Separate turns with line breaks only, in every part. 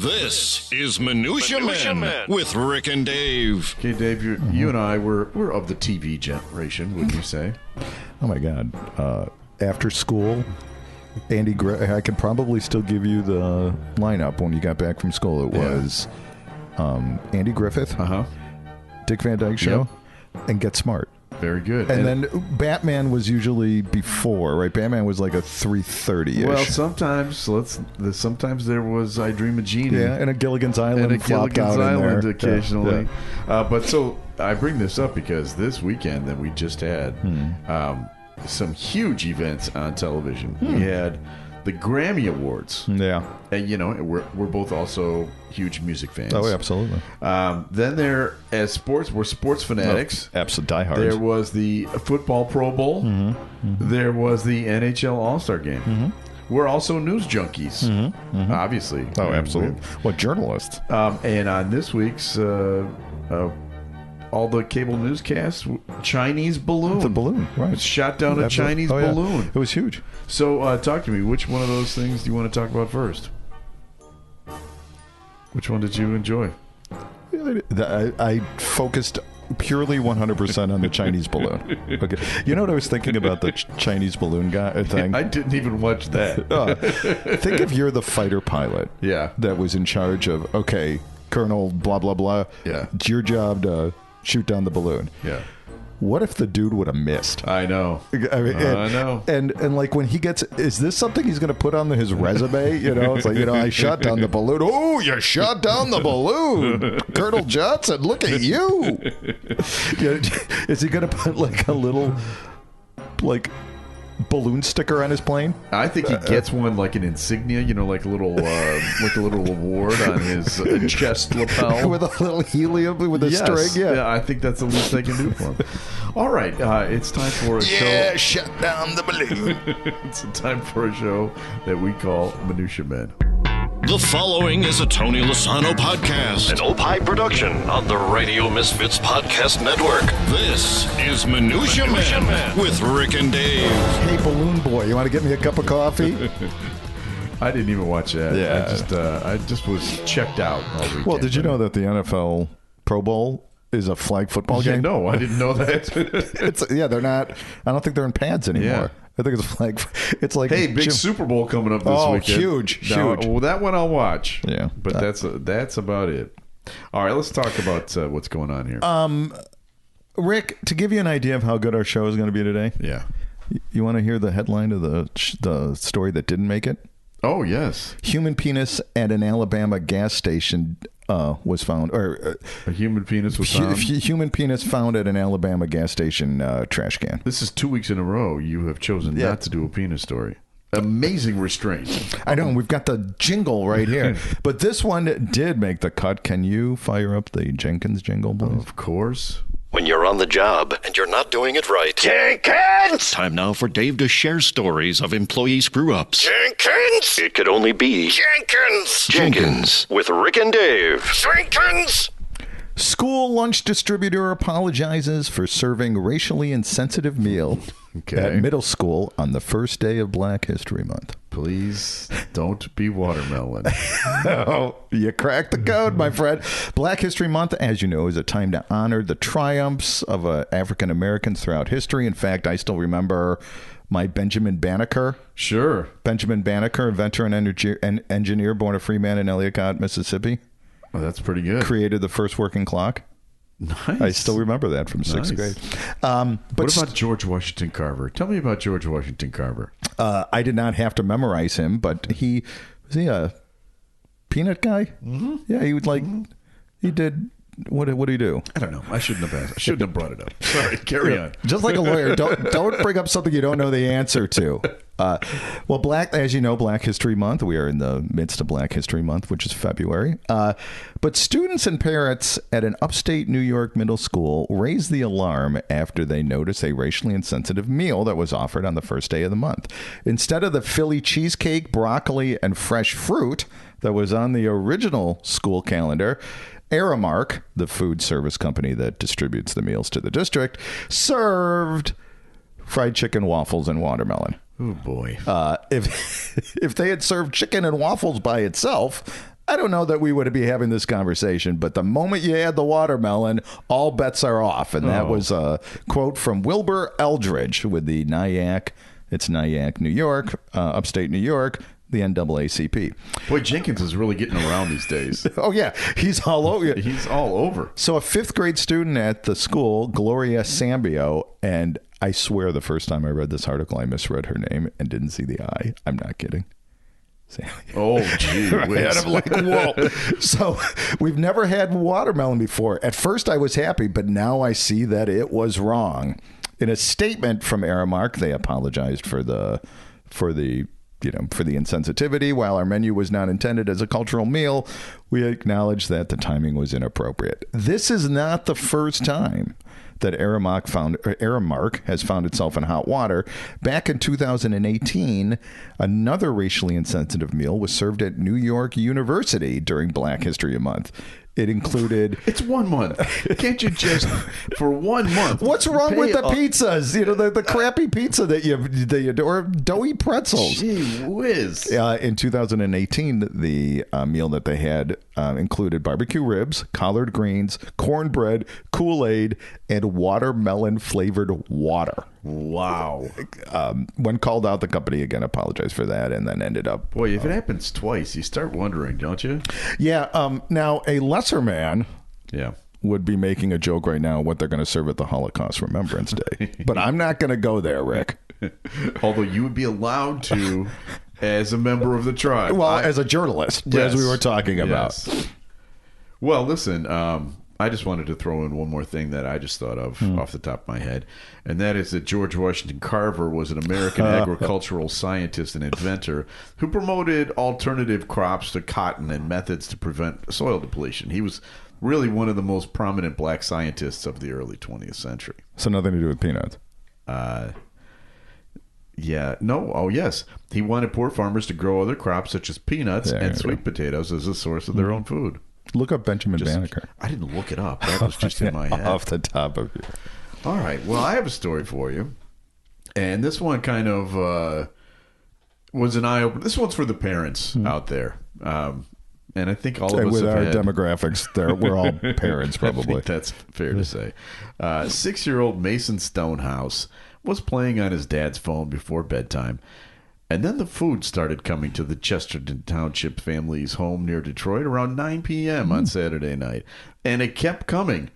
This is Minutia Men with Rick and Dave.
Okay, Dave, you and I, we're of the TV generation, would you say?
Oh, my God. After school, I could probably still give you the lineup when you got back from school. It was Andy Griffith, Dick Van Dyke Show, and Get Smart.
Very good.
And then Batman was usually before, right? Batman was like a 3:30-ish.
Well, sometimes there was I Dream of Jeannie.
Yeah, and a Gilligan's Island
occasionally.
Yeah.
But so I bring this up because this weekend that we just had some huge events on television. We had the Grammy Awards.
Yeah.
And, we're both also huge music fans.
Oh, absolutely.
Then we're sports fanatics.
Absolute diehards.
There was the football Pro Bowl. There was the NHL All-Star Game. We're also news junkies, obviously.
Oh, absolutely. What journalists?
And on this week's all the cable newscasts, Chinese balloon.
The balloon, right.
It shot down a Chinese balloon.
It was huge.
So talk to me. Which one of those things do you want to talk about first? Which one did you enjoy?
I focused purely 100% on the Chinese balloon. Okay. You know what I was thinking about the Chinese balloon guy thing?
I didn't even watch that.
Think if you're the fighter pilot that was in charge of, Colonel blah, blah, blah.
Yeah.
It's your job to shoot down the balloon.
Yeah.
What if the dude would have missed?
I know.
I know. And like when he gets, is this something he's going to put on his resume? It's like, I shot down the balloon. Oh, you shot down the balloon. Colonel Johnson, look at you. Is he going to put like a little, balloon sticker on his plane?
I think he gets one like an insignia, like a little award on his chest lapel
with a little helium with a string.
Yeah, I think that's the least they can do for him. All right, it's time for a show.
Yeah, shut down the balloon.
It's time for a show that we call Minutia Men.
The following is a Tony Lasano podcast, an Opie production on the Radio Misfits Podcast Network. This is Minutia Men with Rick and Dave.
Hey, Balloon Boy, you want to get me a cup of coffee?
I didn't even watch that.
Yeah.
I just was checked out all weekend.
Well, did you know that the NFL Pro Bowl is a flag football game?
No, I didn't know that.
They're not. I don't think they're in pads anymore.
Yeah.
I think it's flag. It's like
big Super Bowl coming up this weekend.
Huge.
Well, that one I'll watch.
Yeah,
but that's about it. All right, let's talk about what's going on here.
Rick, to give you an idea of how good our show is going to be today.
Yeah.
You want to hear the headline of the story that didn't make it?
Oh yes.
Human penis at an Alabama gas station was found, or
a human penis was found.
Human penis found at an Alabama gas station trash can.
This is 2 weeks in a row you have chosen not to do a penis story. Amazing restraint.
I know. We've got the jingle right here, but this one did make the cut. Can you fire up the Jenkins jingle, please?
Of course.
When you're on the job and you're not doing it right. Jenkins! Time now for Dave to share stories of employee screw-ups. Jenkins! It could only be Jenkins with Rick and Dave. Jenkins!
School lunch distributor apologizes for serving racially insensitive meal at middle school on the first day of Black History Month.
Please don't be watermelon.
Oh, you cracked the code, my friend. Black History Month, as you know, is a time to honor the triumphs of African Americans throughout history. In fact, I still remember my Benjamin Banneker.
Sure.
Benjamin Banneker, a veteran engineer born a free man in Ellicott, Mississippi.
Oh, that's pretty good.
Created the first working clock.
Nice.
I still remember that from sixth grade. But
what about George Washington Carver? Tell me about George Washington Carver.
I did not have to memorize him, but was he a peanut guy? Mm-hmm. Yeah, he would he did. What did he do?
I don't know. I shouldn't have asked. I shouldn't have brought it up. Sorry. Carry on.
Just like a lawyer, don't bring up something you don't know the answer to. Well, as you know, Black History Month. We are in the midst of Black History Month, which is February. But students and parents at an upstate New York middle school raised the alarm after they noticed a racially insensitive meal that was offered on the first day of the month. Instead of the Philly cheesecake, broccoli, and fresh fruit that was on the original school calendar, Aramark, the food service company that distributes the meals to the district, served fried chicken, waffles, and watermelon.
Oh, boy.
If they had served chicken and waffles by itself, I don't know that we would be having this conversation, but the moment you add the watermelon, all bets are off. And that was a quote from Wilbur Eldridge with the Nyack. It's Nyack, New York, upstate New York, the NAACP.
Boy, Jenkins is really getting around these days.
Oh, yeah. He's all over.
He's all over.
So a fifth grade student at the school, Gloria Sambio, and I swear the first time I read this article, I misread her name and didn't see the I. I'm not kidding.
Oh, gee whiz.
I'm like, whoa. So we've never had watermelon before. At first I was happy, but now I see that it was wrong. In a statement from Aramark, they apologized for the insensitivity. While our menu was not intended as a cultural meal, we acknowledge that the timing was inappropriate. This is not the first time that Aramark has found itself in hot water. Back in 2018, another racially insensitive meal was served at New York University during Black History Month. It included...
It's 1 month. Can't you just, for 1 month...
What's wrong with the pizzas? You know, the crappy pizza that you or doughy pretzels.
Gee whiz.
In 2018, the meal that they had included barbecue ribs, collard greens, cornbread, Kool-Aid, and watermelon-flavored water.
Wow.
When called out, the company again apologized for that and then ended up...
Boy, if it happens twice, you start wondering, don't you?
Yeah. Now, a lesser man would be making a joke right now what they're going to serve at the Holocaust Remembrance Day. But I'm not going to go there, Rick.
Although you would be allowed to as a member of the tribe.
Well, as a journalist, as we were talking about.
Yes. Well, listen... I just wanted to throw in one more thing that I just thought of off the top of my head, and that is that George Washington Carver was an American agricultural scientist and inventor who promoted alternative crops to cotton and methods to prevent soil depletion. He was really one of the most prominent black scientists of the early 20th century.
So nothing to do with peanuts?
Yeah. No. Oh, yes. He wanted poor farmers to grow other crops such as peanuts and sweet potatoes as a source of their own food.
Look up Benjamin Banneker.
I didn't look it up. That was just in my head.
Off the top of you.
All right. Well, I have a story for you. And this one kind of was an eye-opener. This one's for the parents out there. And I think all of us
with
have
our
had...
demographics, we're all parents, probably.
I think that's fair to say. 6-year-old Mason Stonehouse was playing on his dad's phone before bedtime. And then the food started coming to the Chesterton Township family's home near Detroit around 9 p.m. on Saturday night. And it kept coming.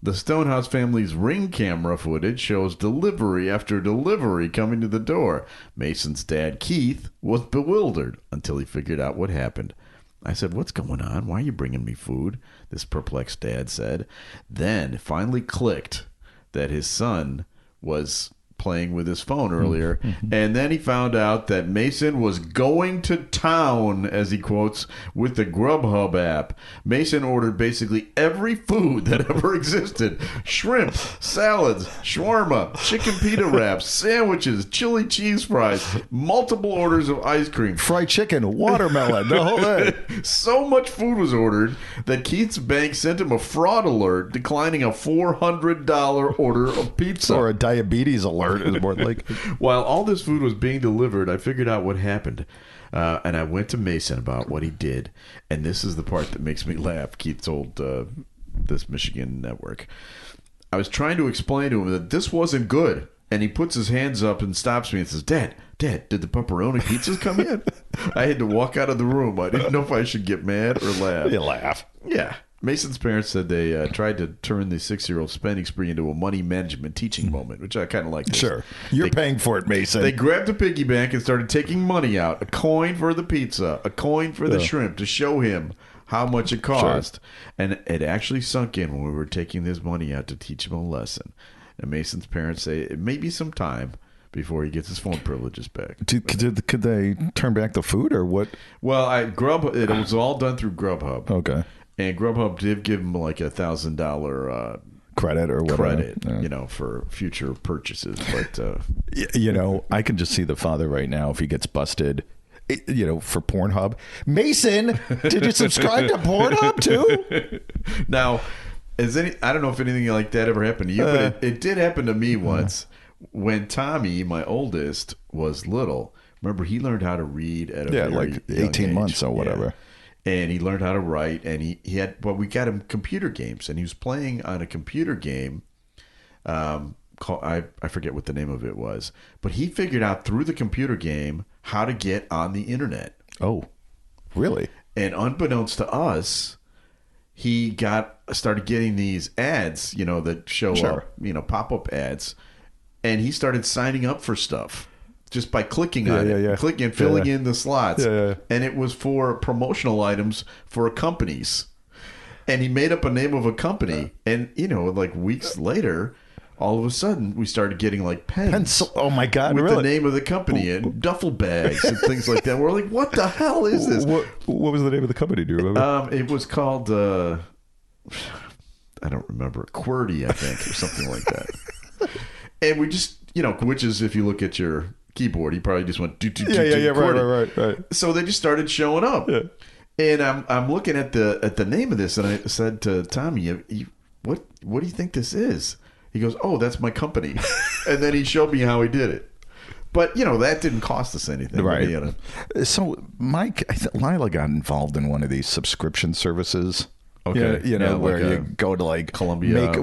The Stonehouse family's Ring camera footage shows delivery after delivery coming to the door. Mason's dad, Keith, was bewildered until he figured out what happened. I said, "What's going on? Why are you bringing me food?" This perplexed dad said. Then it finally clicked that his son was playing with his phone earlier, and then he found out that Mason was going to town, as he quotes, with the Grub Hub app. Mason ordered basically every food that ever existed: shrimp, salads, shawarma, chicken pita wraps, sandwiches, chili cheese fries, multiple orders of ice cream,
fried chicken, watermelon, the whole thing.
So much food was ordered that Keith's bank sent him a fraud alert declining a $400 order of pizza.
Or a diabetes alert. Is more like.
While all this food was being delivered, I figured out what happened. And I went to Mason about what he did. And this is the part that makes me laugh. Keith told this Michigan network. I was trying to explain to him that this wasn't good. And he puts his hands up and stops me and says, Dad, did the pepperoni pizzas come in? I had to walk out of the room. I didn't know if I should get mad or laugh.
You laugh.
Yeah. Mason's parents said they tried to turn the 6-year-old spending spree into a money management teaching moment, which I kind of like.
Sure. You're paying for it, Mason.
They grabbed a piggy bank and started taking money out. A coin for the pizza, a coin for the shrimp, to show him how much it cost. Sure. And it actually sunk in when we were taking this money out to teach him a lesson. And Mason's parents say it may be some time before he gets his phone privileges back.
Could they turn back the food or what?
Well, it was all done through Grub Hub.
Okay.
And Grub Hub did give him like $1,000
credit or whatever.
For future purchases. But
I can just see the father right now if he gets busted. For Pornhub. Mason, did you subscribe to Pornhub too?
Now, I don't know if anything like that ever happened to you, but it did happen to me once when Tommy, my oldest, was little. Remember, he learned how to read at a very
like 18
young
months
age.
or whatever.
Yeah. and he learned how to write, and he had, well, we got him computer games, and he was playing on a computer game called, I forget what the name of it was, but he figured out through the computer game how to get on the internet.
Oh, really?
And unbeknownst to us, he started getting these ads, that show up, pop-up ads, and he started signing up for stuff just by clicking on it, clicking and filling in the slots. And it was for promotional items for companies. And he made up a name of a company, and like weeks later, all of a sudden, we started getting like pens.
Oh my God!
With
really?
the name of the company and duffel bags and things like that. We're like, what the hell is this?
What was the name of the company? Do you remember?
It was called, I don't remember, QWERTY, I think, or something like that. And we just, which is, if you look at your keyboard, he probably just went
right.
So they just started showing up. Yeah. And I'm looking at the name of this, and I said to Tommy, what do you think this is? He goes, oh, that's my company. And then he showed me how he did it. But, that didn't cost us anything.
Right. So, Mike, Lila got involved in one of these subscription services.
Okay.
Where you go to like
Columbia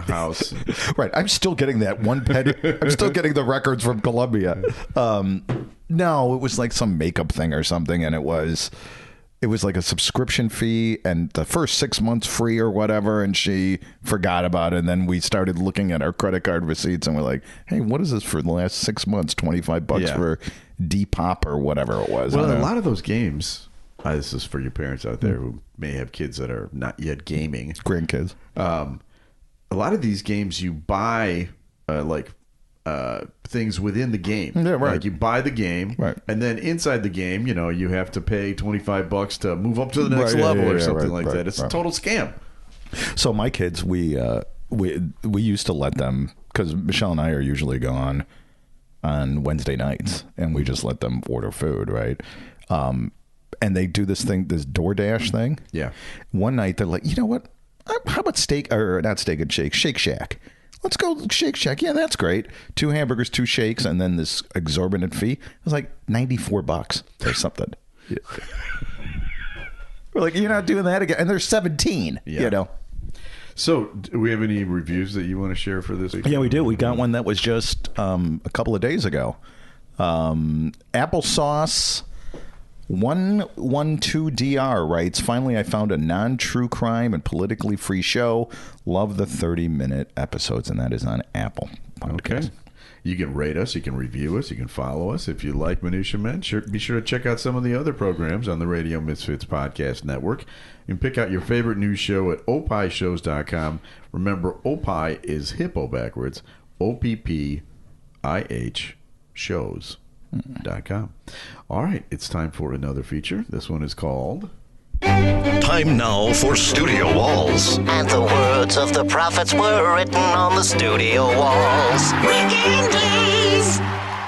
House.
Right. I'm still getting that one penny. I'm still getting the records from Columbia. No, it was like some makeup thing or something. And it was like a subscription fee and the first 6 months free or whatever. And she forgot about it. And then we started looking at our credit card receipts and we're like, hey, what is this for the last 6 months? $25 for Depop or whatever it was.
Well, a lot of those games, this is for your parents out there who may have kids that are not yet gaming.
Grandkids.
A lot of these games you buy things within the game.
Yeah, right.
Like you buy the game,
right,
and then inside the game, you have to pay $25 to move up to the next level or something like that. It's a total scam.
So my kids, we used to let them, because Michelle and I are usually gone on Wednesday nights, and we just let them order food, right? And they do this DoorDash thing.
Yeah.
One night they're like, you know what? How about Shake Shack? Let's go Shake Shack. Yeah, that's great. 2 hamburgers, 2 shakes, and then this exorbitant fee. It was like $94 or something. Yeah. We're like, you're not doing that again. And they're 17,
So, do we have any reviews that you want to share for this week?
Yeah, we do. We got one that was just a couple of days ago. Applesauce 112DR writes, finally I found a non-true crime and politically free show. Love the 30-minute episodes, and that is on Apple Podcast.
Okay. You can rate us, you can review us, you can follow us. If you like Minutia Men, be sure to check out some of the other programs on the Radio Misfits Podcast Network. You can pick out your favorite news show at opishows.com. Remember, Opie is hippo backwards. OPPIH shows.com. All right, it's time for another feature. This one is called
Time Now for Studio Walls.
And the words of the prophets were written on the studio walls. Weekend days.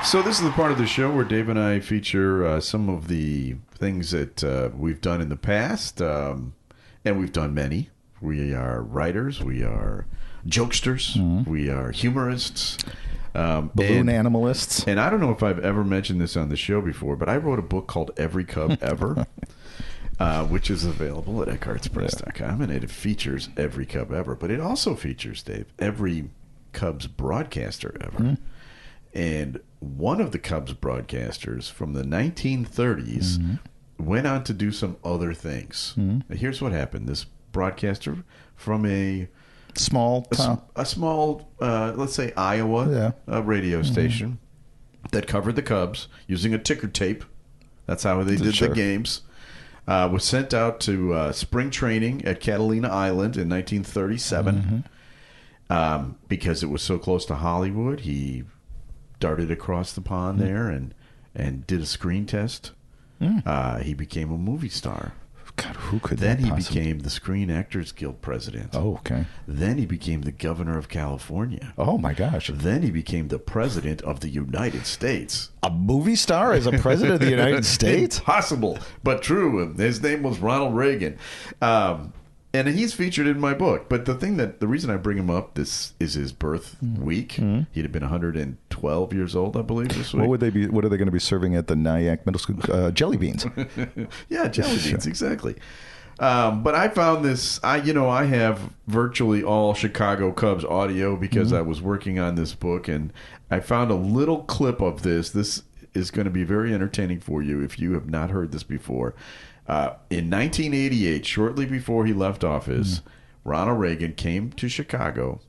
So this is the part of the show where Dave and I feature some of the things that we've done in the past, and we've done many. We are writers, we are jokesters, we are humorists,
balloon animalists.
And I don't know if I've ever mentioned this on the show before, but I wrote a book called Every Cub Ever, which is available at eckhartspress.com, and it features every Cub ever. But it also features, Dave, every Cubs broadcaster ever. And one of the Cubs broadcasters from the 1930s went on to do some other things. Now, here's what happened. This broadcaster from a small, let's say Iowa radio station that covered the Cubs using a ticker tape. That's how they did the games. Was sent out to spring training at Catalina Island in 1937. Because it was so close to Hollywood, he darted across the pond there and did a screen test. He became a movie star.
God, who could
then
that
he
possibly...
became the Screen Actors Guild president.
Oh, okay.
Then he became the governor of California.
Oh, my gosh.
Then he became the president of the United States.
A movie star as a president of the United States?
Impossible, but true. His name was Ronald Reagan. And he's featured in my book. But the reason I bring him up, this is his birth week. He'd have been 112 years old, I believe, this week.
What are they going to be serving at the Nyack Middle School? Jelly beans.
Yeah, jelly beans, exactly. But I found this. I have virtually all Chicago Cubs audio because I was working on this book, and I found a little clip of this. This is going to be very entertaining for you if you have not heard this before. In 1988, shortly before he left office, Ronald Reagan came to Chicago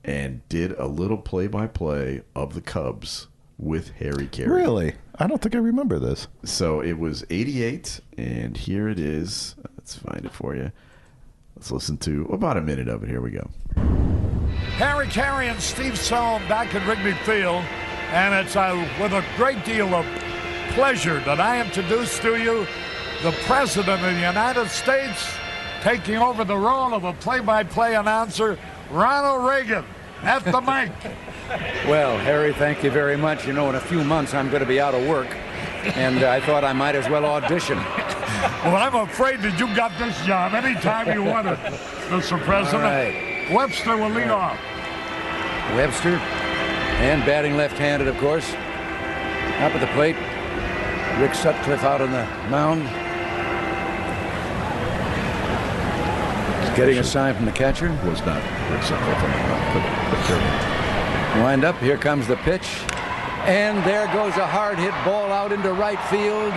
and did a little play-by-play of the Cubs with Harry Carey.
Really? I don't think I remember this.
So it was 88, and here it is. Let's find it for you. Let's listen to about a minute of it. Here we go.
Harry Carey and Steve Stone back at Wrigley Field, and it's with a great deal of pleasure that I introduce to you the President of the United States taking over the role of a play-by-play announcer, Ronald Reagan, at the mic.
Well, Harry, thank you very much. You know, in a few months I'm going to be out of work, and I thought I might as well audition.
Well, I'm afraid that you got this job anytime you want it, Mr. President.
All right.
Webster will lead off.
Webster, and batting left-handed, of course. Up at the plate, Rick Sutcliffe out on the mound. Getting a sign from the catcher.
Was not Rick Sutcliffe on the mound.
Wind up, here comes the pitch. And there goes a hard hit ball out into right field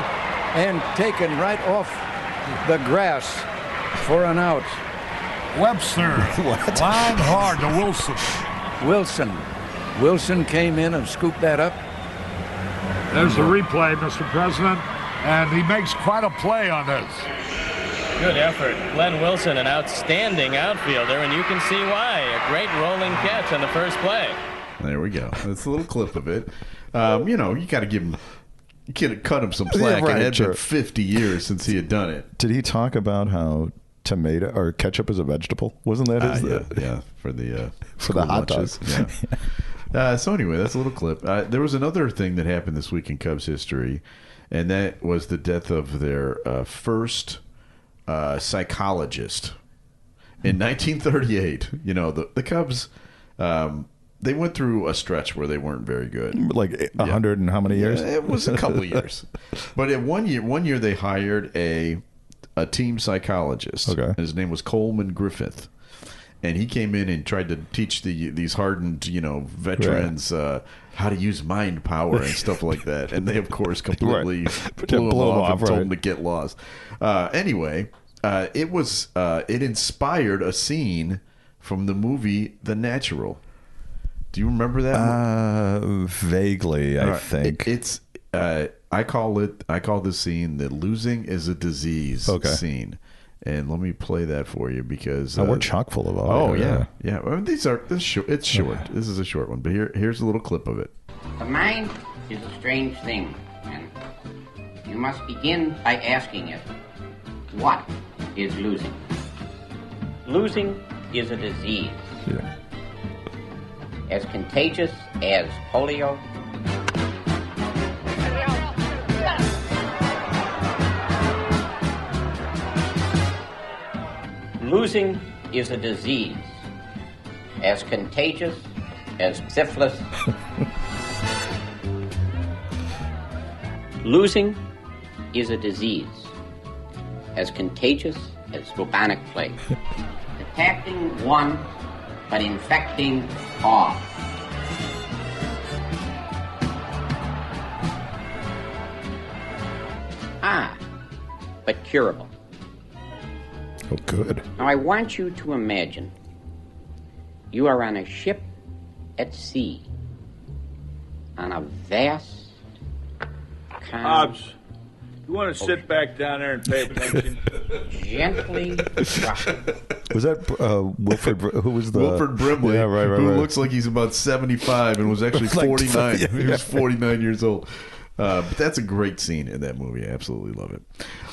and taken right off the grass for an out.
Webster, line hard to Wilson.
Wilson came in and scooped that up.
There's the replay, Mr. President, and he makes quite a play on this.
Good effort. Glenn Wilson, an outstanding outfielder, and you can see why. A great rolling catch on the first play.
There we go. That's a little clip of it. You got to give him... You could have cut him some slack. It had been 50 years since he had done it.
Did he talk about how tomato or ketchup is a vegetable? Wasn't that his?
For the
hot
lunches.
dogs.
Yeah. So anyway, that's a little clip. There was another thing that happened this week in Cubs history, and that was the death of their first psychologist in 1938. You know, the Cubs. They went through a stretch where they weren't very good.
Like 100 and how many years?
Yeah, it was a couple of years. But at one year they hired a team psychologist.
Okay.
His name was Coleman Griffith. And he came in and tried to teach these hardened, veterans how to use mind power and stuff like that. And they, of course, completely blew him off and told him to get lost. Anyway, it inspired a scene from the movie The Natural. Do you remember that?
Vaguely, I think.
I call this scene the "losing is a disease" scene. And let me play that for you because
we're chock full of audio.
Oh yeah. Well, it's short. This is a short one, but here's a little clip of it.
The mind is a strange thing, and you must begin by asking it, what is losing? Losing is a disease.
Yeah.
As contagious as polio. Losing is a disease as contagious as syphilis. Losing is a disease as contagious as bubonic plague. Attacking one, but infecting all. But curable.
Oh, good.
Now, I want you to imagine you are on a ship at sea on a vast...
Hobbs, you want to sit back down there and pay attention?
Gently rocking.
Was that Wilford? Who was the
Wilford Brimley?
Yeah, right.
Who looks like he's about 75 and was actually 49. He was 49 years old. But that's a great scene in that movie. I absolutely love it.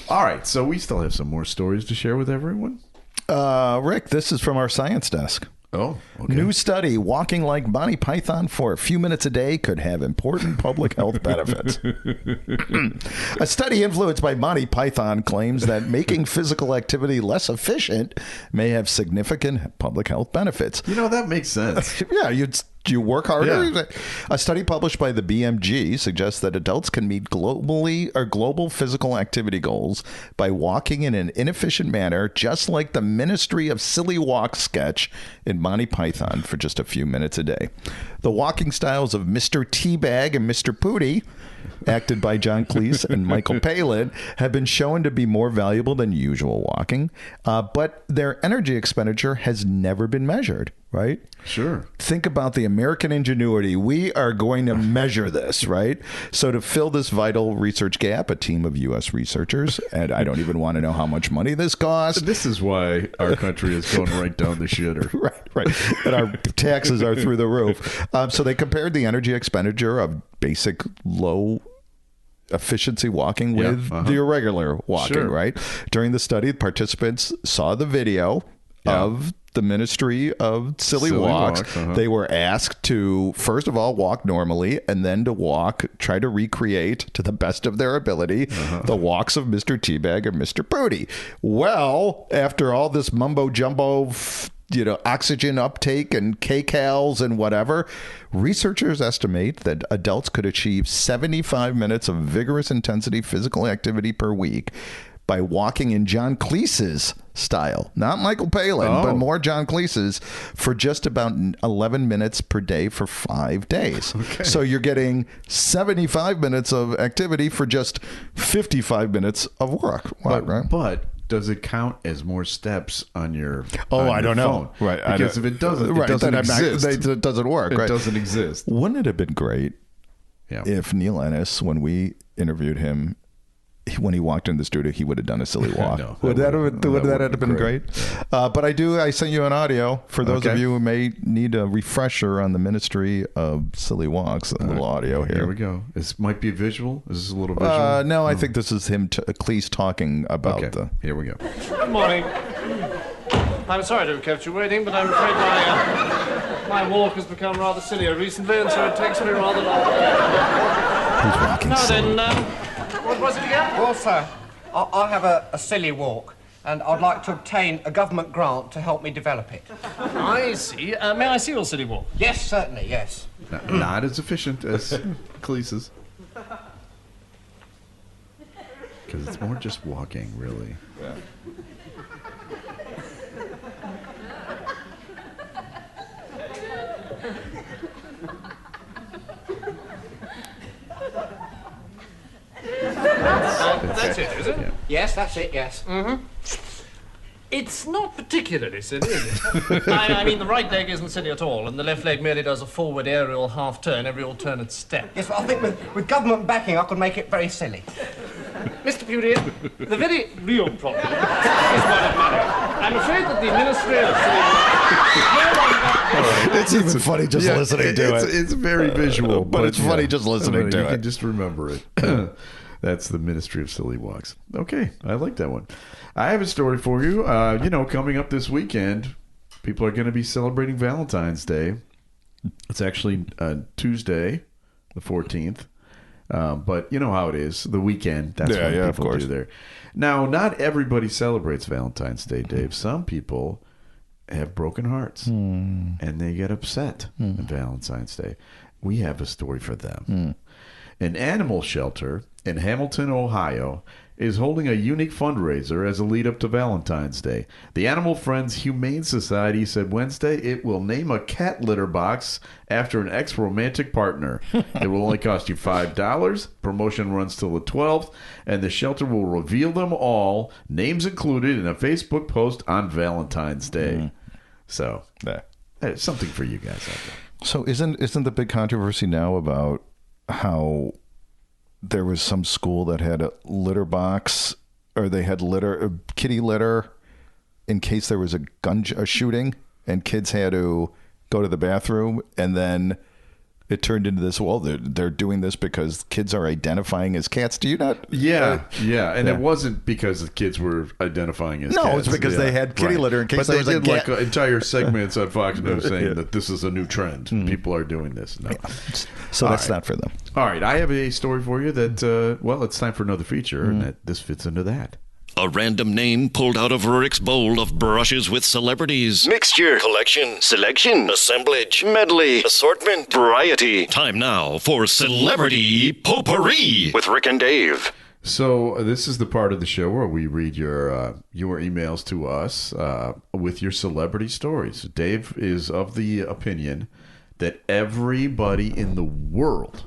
All right, so we still have some more stories to share with everyone.
Rick, this is from our science desk.
Oh, okay.
New study, walking like Monty Python for a few minutes a day could have important public health benefits. A study influenced by Monty Python claims that making physical activity less efficient may have significant public health benefits.
You know, that makes sense.
Yeah, you work harder.
Yeah.
A study published by the BMG suggests that adults can meet global physical activity goals by walking in an inefficient manner, just like the Ministry of Silly Walk sketch in Monty Python for just a few minutes a day. The walking styles of Mr. Teabag and Mr. Pooty, acted by John Cleese and Michael Palin, have been shown to be more valuable than usual walking, but their energy expenditure has never been measured, right?
Sure.
Think about the American ingenuity. We are going to measure this, right? So to fill this vital research gap, a team of U.S. researchers, and I don't even want to know how much money this cost.
This is why our country is going right down the shitter.
Right. And our taxes are through the roof. So they compared the energy expenditure of basic low efficiency walking with the irregular walking, right? During the study, participants saw the video of the Ministry of Silly Walks. They were asked to, first of all, walk normally, and then to try to recreate to the best of their ability the walks of Mr. Teabag and Mr. Pooty. Well, after all this mumbo jumbo, oxygen uptake and kcals and whatever, researchers estimate that adults could achieve 75 minutes of vigorous intensity physical activity per week by walking in John Cleese's style, not Michael Palin, but more John Cleese's, for just about 11 minutes per day for 5 days. Okay. So you're getting 75 minutes of activity for just 55 minutes of work.
But does it count as more steps on your
I don't
phone?
know. Right.
Because if it doesn't, it doesn't exist.
It doesn't work.
It doesn't exist.
Wouldn't it have been great if Neil Ennis, when we interviewed him, when he walked in the studio, he would have done a silly walk?
No,
would that have been great?
Yeah.
But I sent you an audio for those of you who may need a refresher on the Ministry of Silly Walks. A little audio here.
Here we go. This might be visual. Is this a little visual?
No, I think this is him, Cleese, talking about the...
Here we go.
Good morning. I'm sorry to have kept you waiting, but I'm afraid my walk has become rather sillier recently, and so it takes me rather long.
He's walking silly.
Now then, what was it again?
Well, sir, I have a silly walk, and I'd like to obtain a government grant to help me develop it.
I see. May I see your silly walk?
Yes, certainly, yes.
Not as efficient as Cleese's. Because it's more just walking, really.
Yeah.
That's it, is it?
Yeah. Yes, that's it, yes.
Mm-hmm. It's not particularly silly, is it? I mean, the right leg isn't silly at all, and the left leg merely does a forward aerial half-turn every alternate step.
Yes, but I think with government backing, I could make it very silly.
Mr. Puri, the very real problem is one of money. I'm afraid that the Ministry of
It's even funny just listening to it.
It's very visual.
But it's funny just listening to
it. You
it.
can just remember it. That's the Ministry of Silly Walks. Okay, I like that one. I have a story for you. Coming up this weekend, people are going to be celebrating Valentine's Day. It's actually Tuesday, the 14th. But you know how it is. The weekend, that's what people do there. Now, not everybody celebrates Valentine's Day, Dave. Some people have broken hearts, and they get upset on Valentine's Day. We have a story for them. An animal shelter in Hamilton, Ohio, is holding a unique fundraiser as a lead-up to Valentine's Day. The Animal Friends Humane Society said Wednesday it will name a cat litter box after an ex-romantic partner. It will only cost you $5. Promotion runs till the 12th, and the shelter will reveal them all, names included, in a Facebook post on Valentine's Day. So, that's something for you guys out there.
So isn't the big controversy now about how there was some school that had a litter box, or they had kitty litter in case there was a shooting, and kids had to go to the bathroom, and then it turned into this, well, they're doing this because kids are identifying as cats. Do you not?
Yeah. And it wasn't because the kids were identifying as cats.
No, it's because they had kitty litter in case there was a cat.
But they did entire segments on Fox News saying that this is a new trend. People are doing this. No.
So that's not for them.
All right. I have a story for you that, it's time for another feature, and this fits into that.
A random name pulled out of Rick's bowl of brushes with celebrities. Mixture, collection, selection, assemblage, medley, assortment, variety. Time now for Celebrity Potpourri with Rick and Dave.
So this is the part of the show where we read your emails to us with your celebrity stories. Dave is of the opinion that everybody in the world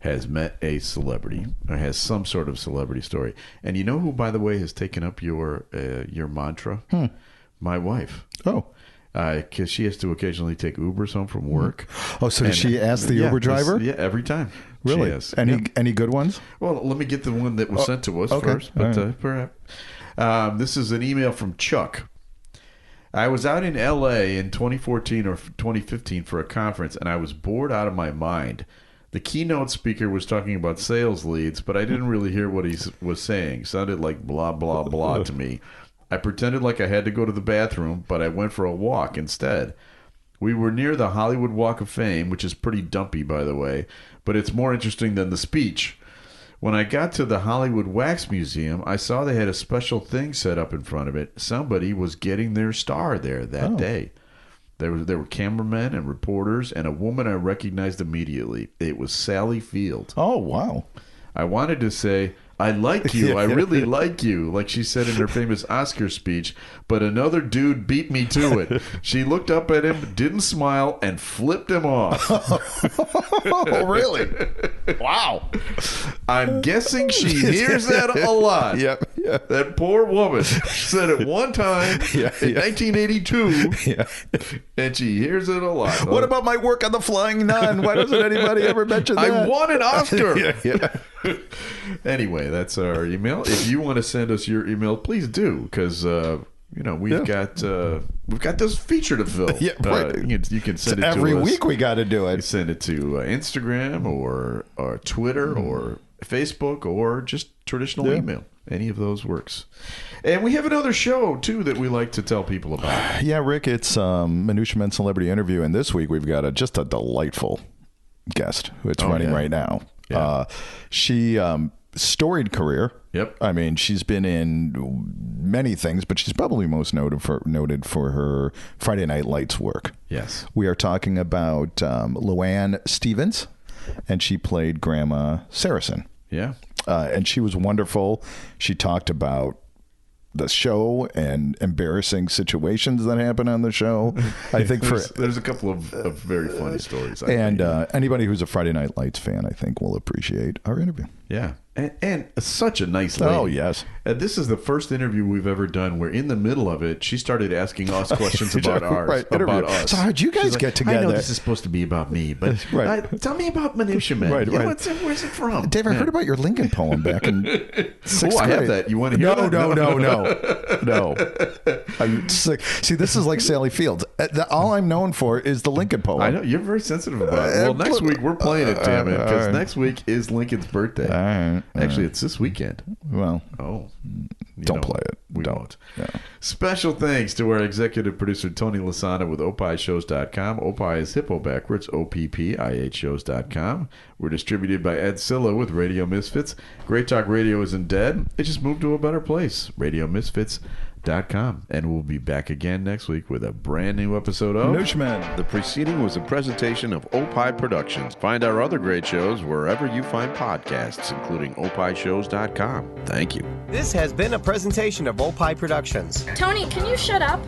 has met a celebrity or has some sort of celebrity story. And you know who, by the way, has taken up your mantra? My wife.
Oh.
Because she has to occasionally take Ubers home from work.
Oh, so does she ask the Uber driver?
Yeah, every time.
Really?
She has.
Any good ones?
Well, let me get the one that was sent to us first. But perhaps. This is an email from Chuck. I was out in L.A. in 2014 or 2015 for a conference, and I was bored out of my mind. The keynote speaker was talking about sales leads, but I didn't really hear what he was saying. Sounded like blah, blah, blah to me. I pretended like I had to go to the bathroom, but I went for a walk instead. We were near the Hollywood Walk of Fame, which is pretty dumpy, by the way, but it's more interesting than the speech. When I got to the Hollywood Wax Museum, I saw they had a special thing set up in front of it. Somebody was getting their star there that day. There were cameramen and reporters and a woman I recognized immediately. It was Sally Field.
Oh, wow.
I wanted to say, I like you. I really like you, like she said in her famous Oscar speech, but another dude beat me to it. She looked up at him, didn't smile, and flipped him off.
Oh, really? Wow.
I'm guessing she hears that a lot.
Yep.
That poor woman said it one time in 1982, and she hears it a lot.
What about my work on The Flying Nun? Why doesn't anybody ever mention that?
I won an Oscar. Anyway, that's our email. If you want to send us your email, please do, because we've got this feature to fill.
Yeah, right.
You can send it to us
every week. We got to do it.
You send it to Instagram or Twitter or Facebook or just traditional email. Any of those works. And we have another show too that we like to tell people about.
Yeah, Rick, it's Minutia Men Celebrity Interview, and this week we've got just a delightful guest who it's running right now. Yeah. She storied career.
Yep.
I mean, she's been in many things, but she's probably most noted for her Friday Night Lights work.
Yes.
We are talking about Luann Stevens, and she played Grandma Saracen.
Yeah.
And she was wonderful. She talked about the show and embarrassing situations that happen on the show. I think
there's a couple of very funny stories.
Anybody who's a Friday Night Lights fan, I think, will appreciate our interview.
Yeah. And such a nice lady.
Oh, yes.
This is the first interview we've ever done where in the middle of it, she started asking us questions about about us.
So how'd you guys get together?
I know this is supposed to be about me, but tell me about Minutia Men.
Right.
Where's it from?
Dave, I heard about your Lincoln poem back in 6th grade.
I have that. You want to hear
that? No. See, this is like Sally Fields. All I'm known for is the Lincoln poem.
I know. You're very sensitive about it. Well, next week we're playing it, damn it, because next week is Lincoln's birthday.
All right.
Actually, it's this weekend.
Well,
don't
play it.
We won't. Yeah. Special thanks to our executive producer, Tony Lasana with opishows.com. Opie is hippo backwards, OPPIH shows.com. We're distributed by Ed Silla with Radio Misfits. Great Talk Radio isn't dead. It just moved to a better place. RadioMisfits.com. And we'll be back again next week with a brand new episode of
Minutia Men.
The preceding was a presentation of Opie Productions. Find our other great shows wherever you find podcasts, including opishows.com. Thank you.
This has been a presentation of Opie Productions.
Tony, can you shut up?